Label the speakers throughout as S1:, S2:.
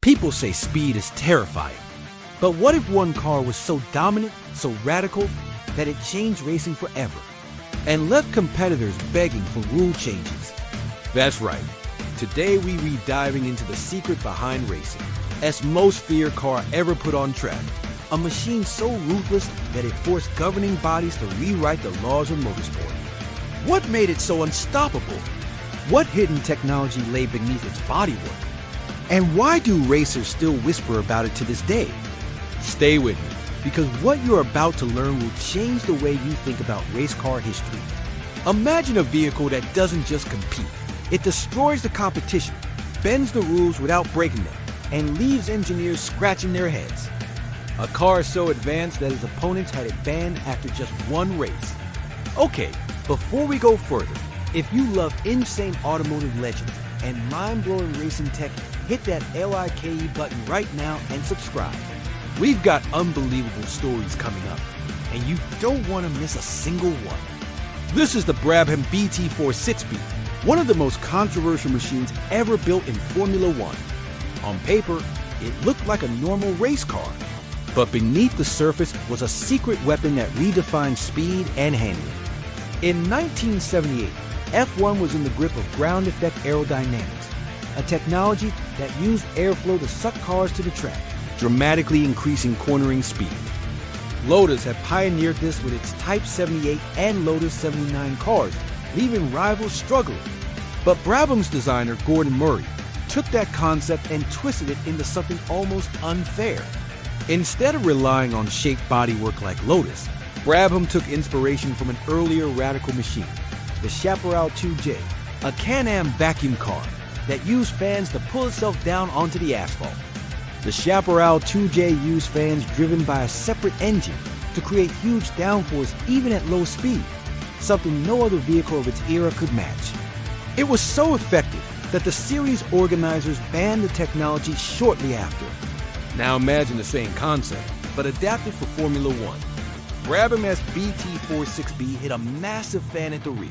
S1: People say speed is terrifying. But what if one car was so dominant, so radical, that it changed racing forever and left competitors begging for rule changes? That's right. Today we read diving into the secret behind racing. As most feared car ever put on track, a machine so ruthless that it forced governing bodies to rewrite the laws of motorsport. What made it so unstoppable? What hidden technology lay beneath its bodywork? And why do racers still whisper about it to this day? Stay with me, because what you're about to learn will change the way you think about race car history. Imagine a vehicle that doesn't just compete. It destroys the competition, bends the rules without breaking them, and leaves engineers scratching their heads. A car so advanced that its opponents had it banned after just one race. Okay, before we go further, if you love insane automotive legends and mind-blowing racing tech, hit that LIKE button right now and subscribe. We've got unbelievable stories coming up, and you don't want to miss a single one. This is the Brabham BT4 6-speed, one of the most controversial machines ever built in Formula One. On paper, it looked like a normal race car, but beneath the surface was a secret weapon that redefined speed and handling. In 1978, F1 was in the grip of ground effect aerodynamics, a technology that used airflow to suck cars to the track, dramatically increasing cornering speed. Lotus had pioneered this with its Type 78 and Lotus 79 cars, leaving rivals struggling. But Brabham's designer, Gordon Murray, took that concept and twisted it into something almost unfair. Instead of relying on shaped bodywork like Lotus, Brabham took inspiration from an earlier radical machine, the Chaparral 2J, a Can-Am vacuum car that used fans to pull itself down onto the asphalt. The Chaparral 2J used fans driven by a separate engine to create huge downforce even at low speed, something no other vehicle of its era could match. It was so effective that the series organizers banned the technology shortly after. Now imagine the same concept, but adapted for Formula One. Brabham's BT4 6B hit a massive fan at the rear.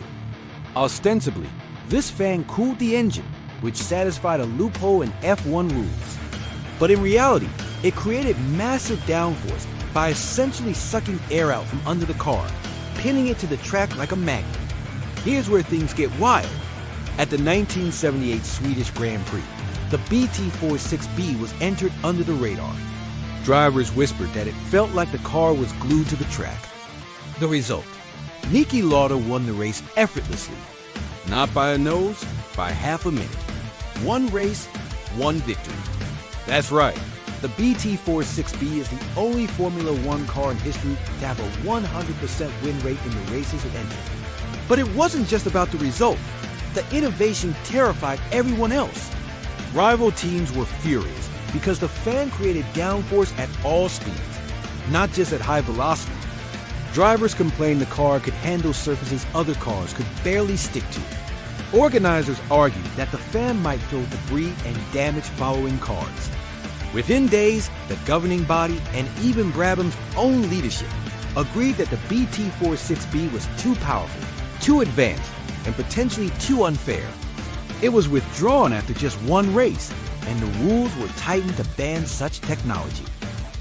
S1: Ostensibly, this fan cooled the engine, which satisfied a loophole in F1 rules. But in reality, it created massive downforce by essentially sucking air out from under the car, pinning it to the track like a magnet. Here's where things get wild. At the 1978 Swedish Grand Prix, the BT4 6B was entered under the radar. Drivers whispered that it felt like the car was glued to the track. The result: Niki Lauda won the race effortlessly. Not by a nose, by half a minute. One race, one victory. That's right, the BT4 6B is the only Formula One car in history to have a 100% win rate in the races it entered. But it wasn't just about the result. The innovation terrified everyone else. Rival teams were furious because the fan created downforce at all speeds, not just at high velocity. Drivers complained the car could handle surfaces other cars could barely stick to. Organizers argued that the fan might throw debris and damage following cars. Within days, the governing body and even Brabham's own leadership agreed that the BT4 6B was too powerful, too advanced, and potentially too unfair. It was withdrawn after just one race, and the rules were tightened to ban such technology.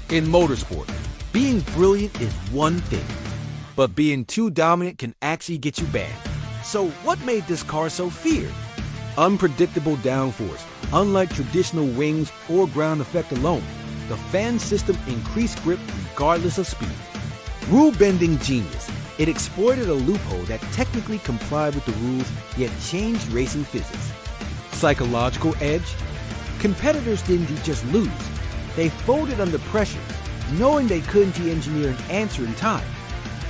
S1: In motorsport, being brilliant is one thing, but being too dominant can actually get you banned. So what made this car so feared? Unpredictable downforce. Unlike traditional wings or ground effect alone, the fan system increased grip regardless of speed. Rule-bending genius. It exploited a loophole that technically complied with the rules, yet changed racing physics. Psychological edge. Competitors didn't just lose. They folded under pressure, knowing they couldn't engineer an answer in time.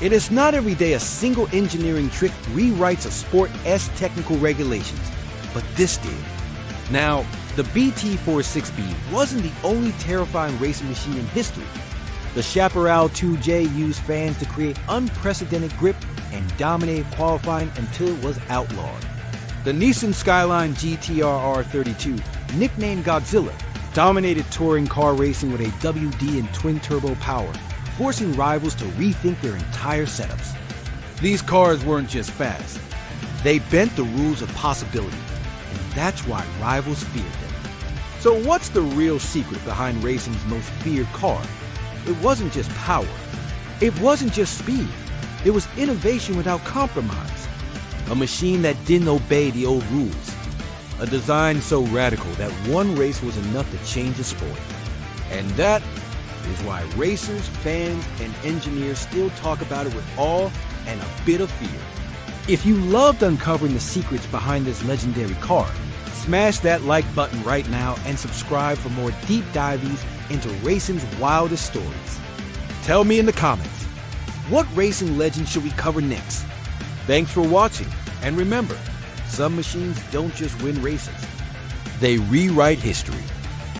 S1: It is not every day a single engineering trick rewrites a sport's technical regulations, but this did. Now, the BT4 6B wasn't the only terrifying racing machine in history. The Chaparral 2J used fans to create unprecedented grip and dominated qualifying until it was outlawed. The Nissan Skyline GT-R R32, nicknamed Godzilla, dominated touring car racing with a WD and twin-turbo power, forcing rivals to rethink their entire setups. These cars weren't just fast. They bent the rules of possibility, and that's why rivals feared them. So what's the real secret behind racing's most feared car? It wasn't just power. It wasn't just speed. It was innovation without compromise. A machine that didn't obey the old rules. A design so radical that one race was enough to change the sport. And that is why racers, fans, and engineers still talk about it with awe and a bit of fear. If you loved uncovering the secrets behind this legendary car, smash that like button right now and subscribe for more deep dives into racing's wildest stories. Tell me in the comments, what racing legend should we cover next? Thanks for watching, and remember, some machines don't just win races, they rewrite history.